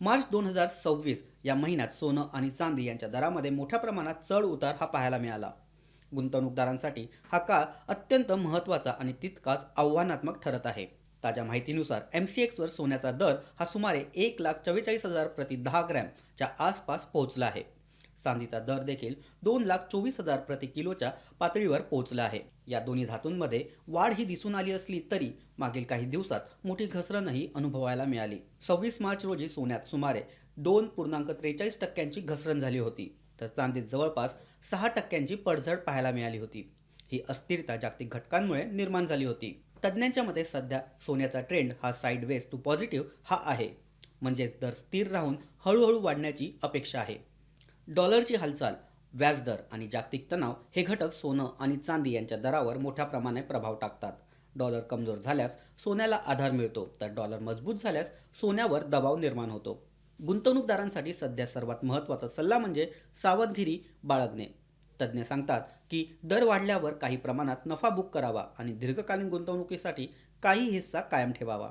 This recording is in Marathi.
मार्च 2026 या महिन्यात सोनं आणि चांदी यांच्या दरामध्ये मोठ्या प्रमाणात चढ उतार हा पाहायला मिळाला. गुंतवणूकदारांसाठी हा काळ अत्यंत महत्त्वाचा आणि तितकाच आव्हानात्मक ठरत आहे. ताज्या माहितीनुसार MCXवर सोन्याचा दर हा सुमारे 1,44,000 प्रति 10 ग्रॅमच्या आसपास पोहोचला आहे. चांदीचा दर देखील 2,24,000 प्रति किलोच्या पातळीवर पोहोचला आहे. या दोन्ही धातूंमध्ये वाढ ही दिसून आली असली तरी मागील काही दिवसात मोठी घसरणही अनुभवायला मिळाली. 26 मार्च रोजी सोन्यात सुमारे 2.43% घसरण झाली होती, तर चांदीत जवळपास 6% पडझड पाहायला मिळाली होती. ही अस्थिरता जागतिक घटकांमुळे निर्माण झाली होती. तज्ज्ञांच्या मते सध्या सोन्याचा ट्रेंड हा साईडवेज टू पॉझिटिव्ह हा आहे, म्हणजे दर स्थिर राहून हळूहळू वाढण्याची अपेक्षा आहे. डॉलरची हालचाल, व्याजदर आणि जागतिक तणाव हे घटक सोनं आणि चांदी यांच्या दरावर मोठ्या प्रमाणात प्रभाव टाकतात. डॉलर कमजोर झाल्यास सोन्याला आधार मिळतो, तर डॉलर मजबूत झाल्यास सोन्यावर दबाव निर्माण होतो. गुंतवणूकदारांसाठी सध्या सर्वात महत्त्वाचा सल्ला म्हणजे सावधगिरी बाळगणे. तज्ज्ञ सांगतात की दर वाढल्यावर काही प्रमाणात नफा बुक करावा आणि दीर्घकालीन गुंतवणुकीसाठी काही हिस्सा कायम ठेवावा.